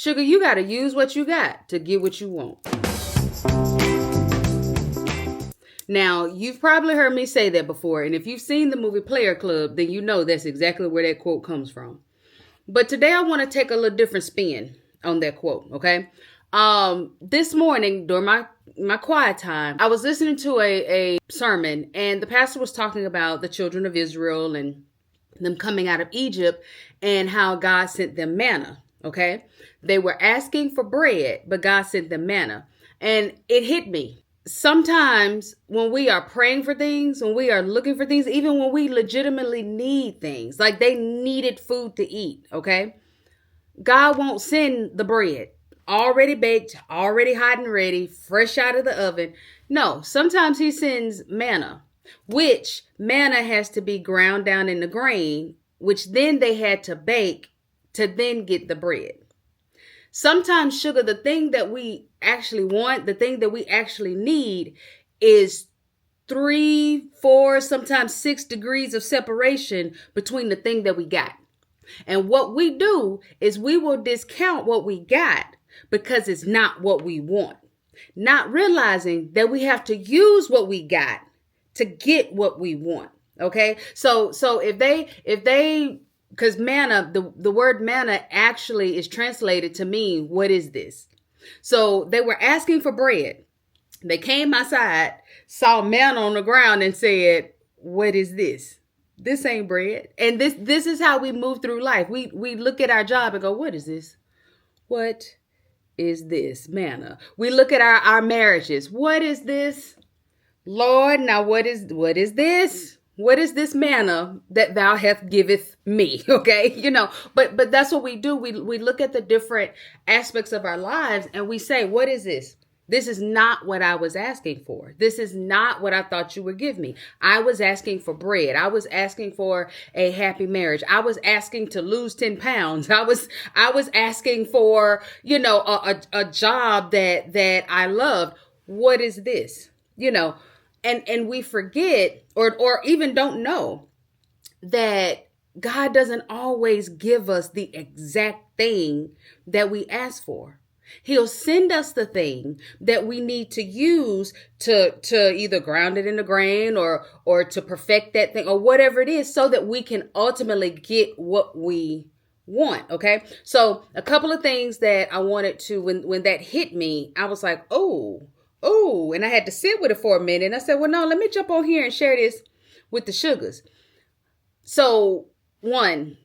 Sugar, you got to use what you got to get what you want. Now, you've probably heard me say that before, and if you've seen the movie Player Club, then you know that's exactly where that quote comes from. But today I want to take a little different spin on that quote, okay? This morning during my quiet time, I was listening to a sermon, and the pastor was talking about the children of Israel and them coming out of Egypt and how God sent them manna, okay? They were asking for bread, but God sent them manna. And it hit me. Sometimes when we are praying for things, when we are looking for things, even when we legitimately need things, like they needed food to eat, okay? God won't send the bread already baked, already hot and ready, fresh out of the oven. No, sometimes he sends manna, which manna has to be ground down in the grain, which then they had to bake to then get the bread. Sometimes, sugar, the thing that we actually want, the thing that we actually need is 3, 4, sometimes 6 degrees of separation between the thing that we got. And what we do is we will discount what we got because it's not what we want, not realizing that we have to use what we got to get what we want. Okay. So if they, because manna, the word manna actually is translated to mean, what is this? So they were asking for bread. They came outside, saw manna on the ground and said, what is this? This ain't bread. And this is how we move through life. We look at our job and go, what is this? What is this? Manna. We look at our marriages. What is this? Lord, now what is this? What is this manna that thou hast giveth me? Okay. But that's what we do. We look at the different aspects of our lives and we say, what is this? This is not what I was asking for. This is not what I thought you would give me. I was asking for bread. I was asking for a happy marriage. I was asking to lose 10 pounds. I was asking for, a job that I loved. What is this? And we forget or even don't know that God doesn't always give us the exact thing that we ask for. He'll send us the thing that we need to use to either ground it in the grain or to perfect that thing or whatever it is so that we can ultimately get what we want. Okay. So a couple of things that I wanted to, when that hit me, I was like, oh, and I had to sit with it for a minute. And I said, well, no, let me jump on here and share this with the sugars. So one,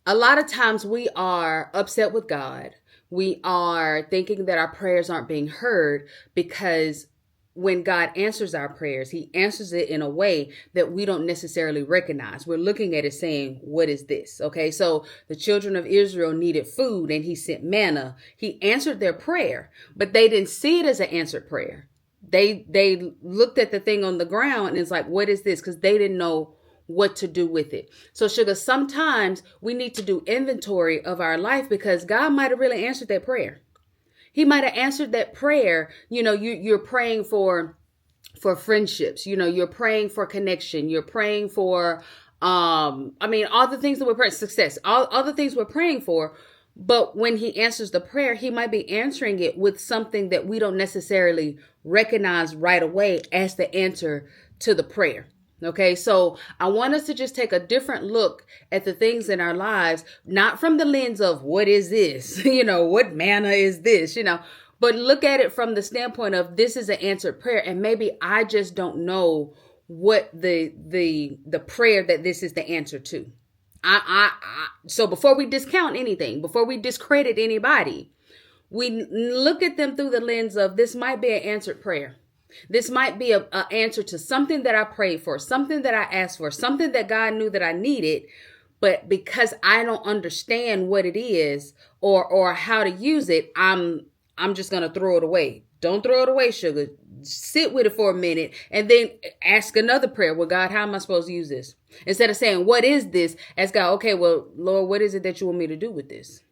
a lot of times we are upset with God. We are thinking that our prayers aren't being heard because when God answers our prayers, he answers it in a way that we don't necessarily recognize. We're looking at it saying, what is this? Okay, so the children of Israel needed food and he sent manna. He answered their prayer, but they didn't see it as an answered prayer. They looked at the thing on the ground and it's like, what is this? Because they didn't know what to do with it. So sugar, sometimes we need to do inventory of our life because God might have really answered that prayer. He might have answered that prayer. You're praying for friendships. You're praying for connection. You're praying for, all the things that we're praying, success, all the things we're praying for. But when he answers the prayer, he might be answering it with something that we don't necessarily recognize right away as the answer to the prayer. Okay, so I want us to just take a different look at the things in our lives, not from the lens of what is this, what manna is this, but look at it from the standpoint of this is an answered prayer. And maybe I just don't know what the prayer that this is the answer to. So before we discount anything, before we discredit anybody, we look at them through the lens of this might be an answered prayer. This might be an answer to something that I prayed for, something that I asked for, something that God knew that I needed. But because I don't understand what it is or how to use it, I'm just going to throw it away. Don't throw it away, sugar. Sit with it for a minute and then ask another prayer. Well, God, how am I supposed to use this? Instead of saying, what is this? Ask God, okay, well, Lord, what is it that you want me to do with this?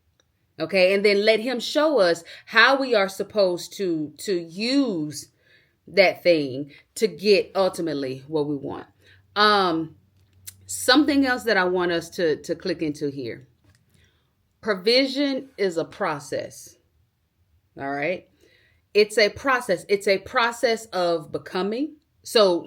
Okay. And then let him show us how we are supposed to use that thing to get ultimately what we want. Something else that I want us to click into here. Provision is a process. All right. It's a process. It's a process of becoming. So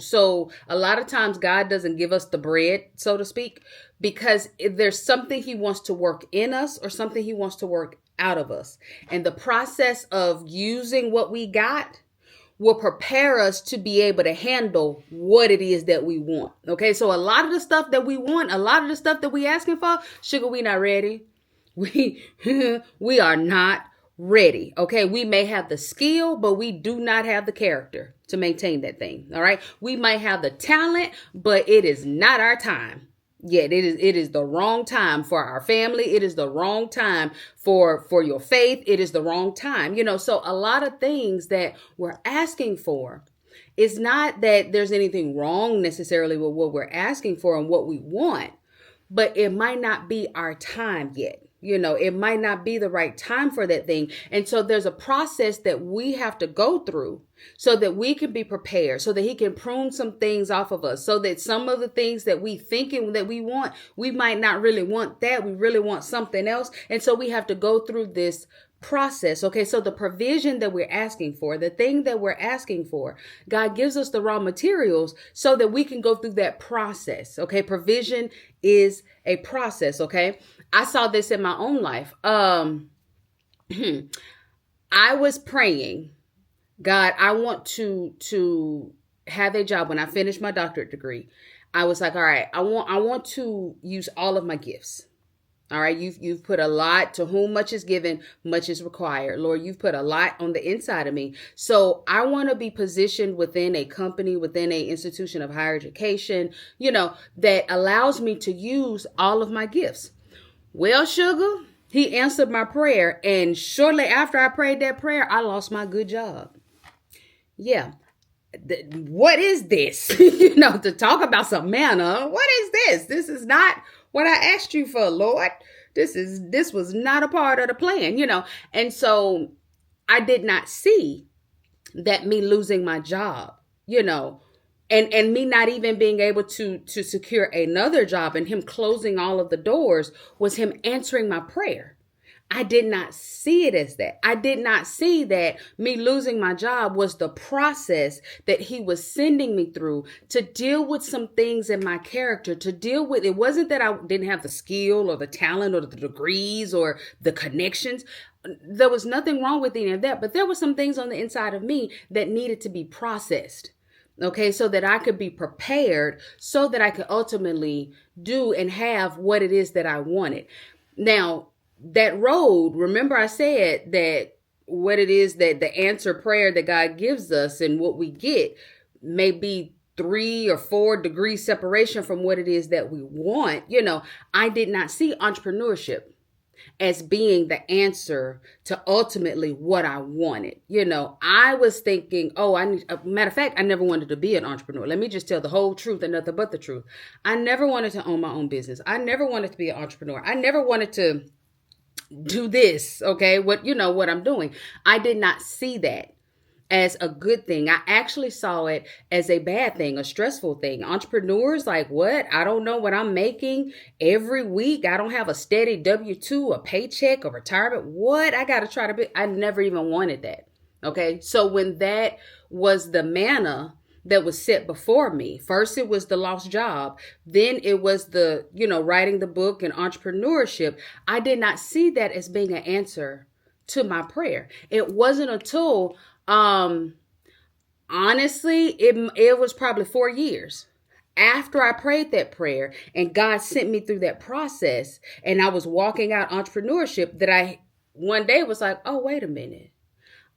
a lot of times God doesn't give us the bread, so to speak, because there's something he wants to work in us or something he wants to work out of us. And the process of using what we got will prepare us to be able to handle what it is that we want. Okay, so a lot of the stuff that we want, a lot of the stuff that we asking for, sugar, we not ready. We we are not ready. Okay, we may have the skill, but we do not have the character to maintain that thing. All right, we might have the talent, but it is not our time. Yet it is the wrong time for our family. It is the wrong time for your faith. It is the wrong time. So a lot of things that we're asking for, it's not that there's anything wrong necessarily with what we're asking for and what we want, but it might not be our time yet. It might not be the right time for that thing. And so there's a process that we have to go through so that we can be prepared, so that he can prune some things off of us, so that some of the things that we thinking that we want, we might not really want that. We really want something else. And so we have to go through this process. Okay, so the provision that we're asking for, the thing that we're asking for, God gives us the raw materials so that we can go through that process. Okay, provision is a process. Okay, I saw this in my own life. I was praying, God, I want to have a job. When I finished my doctorate degree, I was like, all right, I want to use all of my gifts. All right, you've put a lot. To whom much is given, much is required. Lord, you've put a lot on the inside of me. So I want to be positioned within a company, within an institution of higher education, that allows me to use all of my gifts. Well, sugar, he answered my prayer. And shortly after I prayed that prayer, I lost my good job. Yeah. What is this? To talk about some manna. What is this? This is not what I asked you for, Lord. This was not a part of the plan, And so I did not see that me losing my job, and me not even being able to secure another job and him closing all of the doors was him answering my prayer. I did not see it as that. I did not see that me losing my job was the process that he was sending me through to deal with some things in my character, to deal with. It wasn't that I didn't have the skill or the talent or the degrees or the connections. There was nothing wrong with any of that, but there were some things on the inside of me that needed to be processed. Okay, so that I could be prepared, so that I could ultimately do and have what it is that I wanted. Now, that road, remember I said that what it is that the answer prayer that God gives us and what we get may be 3 or 4 degrees separation from what it is that we want. I did not see entrepreneurship as being the answer to ultimately what I wanted. I was thinking, matter of fact, I never wanted to be an entrepreneur. Let me just tell the whole truth and nothing but the truth. I never wanted to own my own business. I never wanted to be an entrepreneur. I never wanted to do this. Okay. What I'm doing. I did not see that as a good thing. I actually saw it as a bad thing, a stressful thing. Entrepreneurs, like, what? I don't know what I'm making every week. I don't have a steady W-2, a paycheck, a retirement. What? I got to try to be. I never even wanted that. Okay. So when that was the manna that was set before me, first it was the lost job, then it was the, writing the book and entrepreneurship. I did not see that as being an answer to my prayer. It wasn't until, honestly, it was probably 4 years after I prayed that prayer and God sent me through that process and I was walking out entrepreneurship that I one day was like, oh, wait a minute.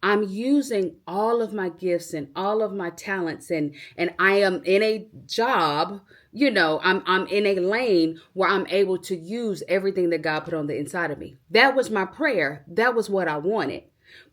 I'm using all of my gifts and all of my talents and I am in a job, I'm in a lane where I'm able to use everything that God put on the inside of me. That was my prayer. That was what I wanted.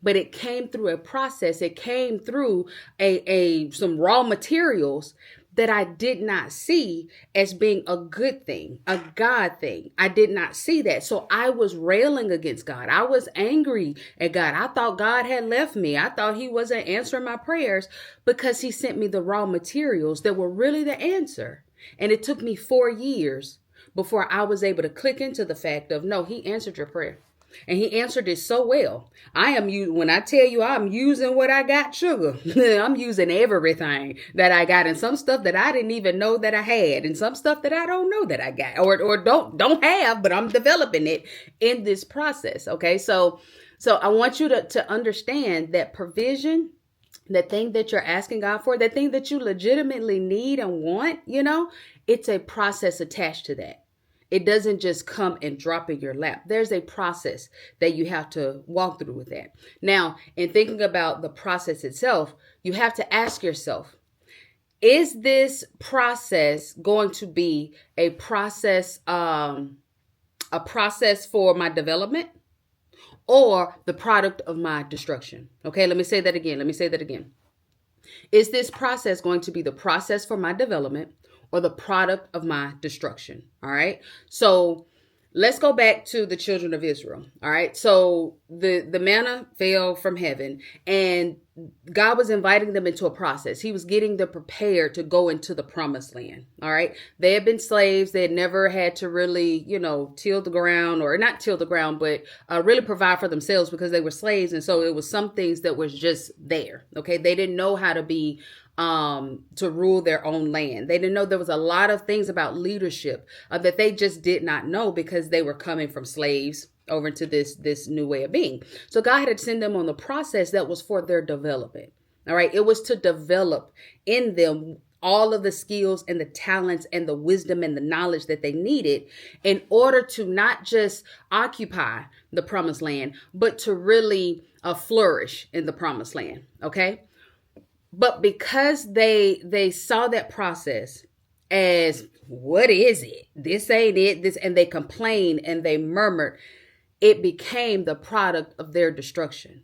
But it came through a process. It came through some raw materials that I did not see as being a good thing, a God thing. I did not see that. So I was railing against God. I was angry at God. I thought God had left me. I thought he wasn't answering my prayers because he sent me the raw materials that were really the answer. And it took me 4 years before I was able to click into the fact of, no, he answered your prayer. And he answered it so well. When I tell you I'm using what I got, sugar, I'm using everything that I got, and some stuff that I didn't even know that I had, and some stuff that I don't know that I got, or don't have, but I'm developing it in this process. Okay, so I want you to understand that provision, that thing that you're asking God for, that thing that you legitimately need and want, it's a process attached to that. It doesn't just come and drop in your lap. There's a process that you have to walk through with that. Now, in thinking about the process itself, you have to ask yourself, is this process going to be a process for my development or the product of my destruction? Okay, let me say that again. Is this process going to be the process for my development or the product of my destruction? All right. So let's go back to the children of Israel. All right. So the manna fell from heaven and God was inviting them into a process. He was getting them prepared to go into the promised land. All right. They had been slaves. They had never had to really, till the ground, or not till the ground, but really provide for themselves because they were slaves. And so it was some things that was just there. Okay. They didn't know how to be to rule their own land. They didn't know there was a lot of things about leadership that they just did not know because they were coming from slaves over into this new way of being. So God had to send them on the process that was for their development. All right. It was to develop in them all of the skills and the talents and the wisdom and the knowledge that they needed in order to not just occupy the promised land, but to really flourish in the promised land. Okay. But because they saw that process as, what is it? This ain't it. This, and they complained and they murmured, it became the product of their destruction.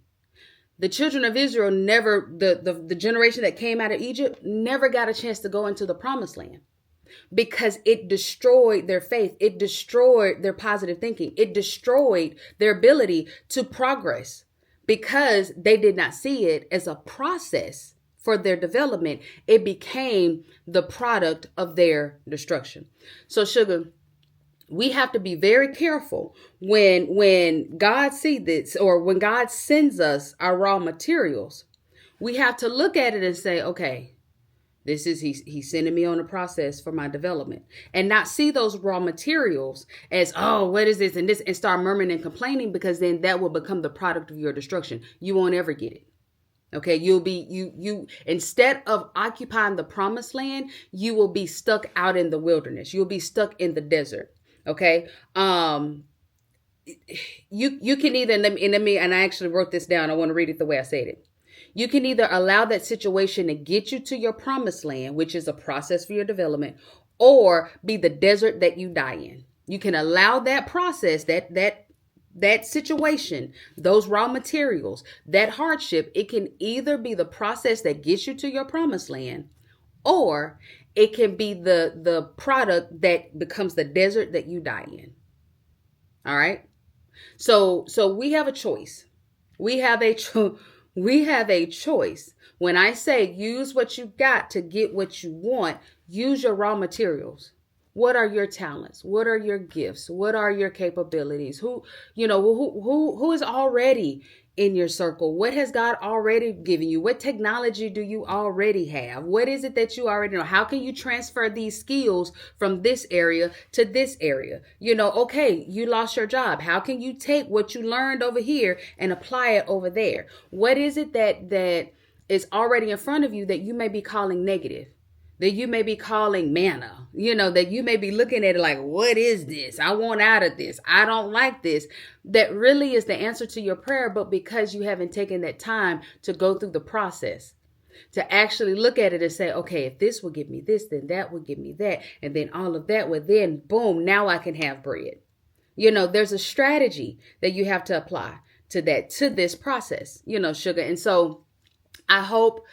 The children of Israel never, the generation that came out of Egypt never got a chance to go into the promised land because it destroyed their faith. It destroyed their positive thinking. It destroyed their ability to progress because they did not see it as a process for their development. It became the product of their destruction. So, we have to be very careful when God sees this, or when God sends us our raw materials. We have to look at it and say, okay, this is he's sending me on a process for my development, and not see those raw materials as, oh, what is this and this, and start murmuring and complaining, because then that will become the product of your destruction. You won't ever get it. Okay, you'll be, you instead of occupying the promised land, you will be stuck out in the wilderness. You'll be stuck in the desert. Okay. You can either, and I actually wrote this down. I want to read it the way I said it. You can either allow that situation to get you to your promised land, which is a process for your development, or be the desert that you die in. You can allow that process, that situation, those raw materials, that hardship, it can either be the process that gets you to your promised land, or it can be the product that becomes the desert that you die in. All right. So we have a choice. We have a choice. When I say use what you got to get what you want, use your raw materials. What are your talents? What are your gifts? What are your capabilities? Who is already in your circle? What has God already given you? What technology do you already have? What is it that you already know? How can you transfer these skills from this area to this area? Okay, you lost your job. How can you take what you learned over here and apply it over there? What is it that is already in front of you that you may be calling negative? That you may be calling manna, that you may be looking at it like, what is this? I want out of this. I don't like this. That really is the answer to your prayer. But because you haven't taken that time to go through the process, to actually look at it and say, okay, if this will give me this, then that will give me that. And then all of that would then, boom, now I can have bread. There's a strategy that you have to apply to this process, sugar. And so I hope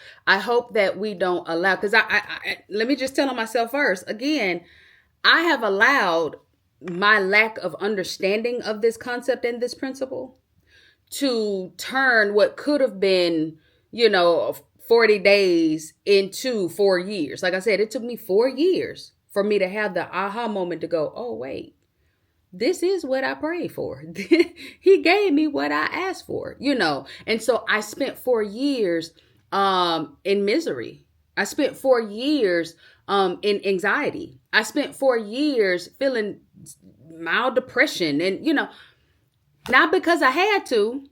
that we don't allow, because I let me just tell on myself first. Again, I have allowed my lack of understanding of this concept and this principle to turn what could have been, 40 days into 4 years. Like I said, it took me 4 years for me to have the aha moment to go, oh, wait, this is what I prayed for. He gave me what I asked for, you know. And so I spent 4 years in misery. I spent 4 years in anxiety. I spent 4 years feeling mild depression, and, you know, not because I had to,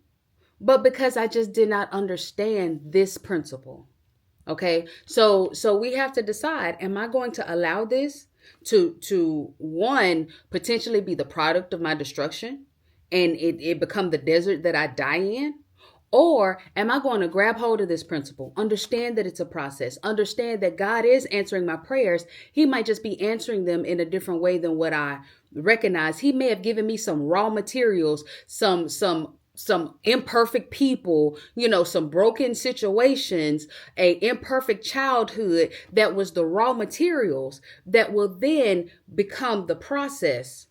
but because I just did not understand this principle. Okay. So we have to decide, am I going to allow this to one, potentially be the product of my destruction, and it become the desert that I die in? Or am I going to grab hold of this principle, understand that it's a process, understand that God is answering my prayers. He might just be answering them in a different way than what I recognize. He may have given me some raw materials, some imperfect people, you know, some broken situations, a imperfect childhood that was the raw materials that will then become the process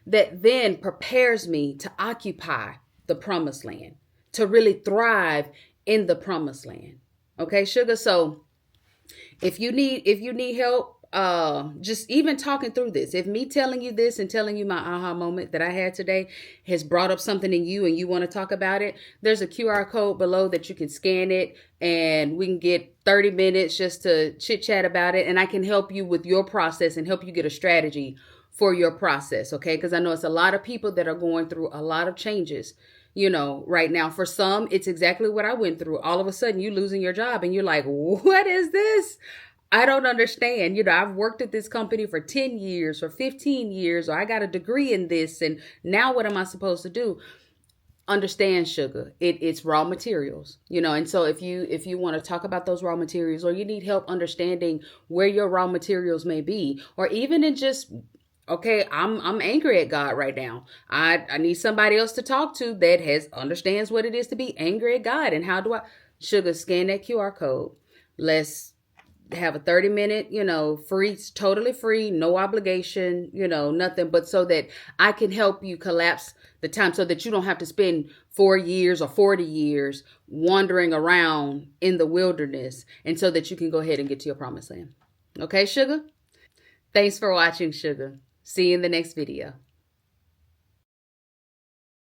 that then prepares me to occupy the promised land, to really thrive in the promised land. Okay, sugar. So if you need help, just even talking through this, if me telling you this and telling you my aha moment that I had today has brought up something in you and you want to talk about it, there's a QR code below that you can scan it, and we can get 30 minutes just to chit chat about it, and I can help you with your process and help you get a strategy for your process. Okay, because I know it's a lot of people that are going through a lot of changes, you know, right now. For some, it's exactly what I went through. All of a sudden, you losing your job and you're like, what is this? I don't understand. You know, I've worked at this company for 10 years or 15 years, or I got a degree in this, and now what am I supposed to do? Understand, sugar. It's raw materials, you know. And so if you want to talk about those raw materials, or you need help understanding where your raw materials may be, or even in just, okay, I'm angry at God right now. I need somebody else to talk to that understands what it is to be angry at God. And how do I, sugar, scan that QR code. Let's have a 30-minute, you know, free, totally free, no obligation, you know, nothing, but so that I can help you collapse the time so that you don't have to spend 4 years or 40 years wandering around in the wilderness, and so that you can go ahead and get to your promised land. Okay, sugar? Thanks for watching, sugar. See you in the next video.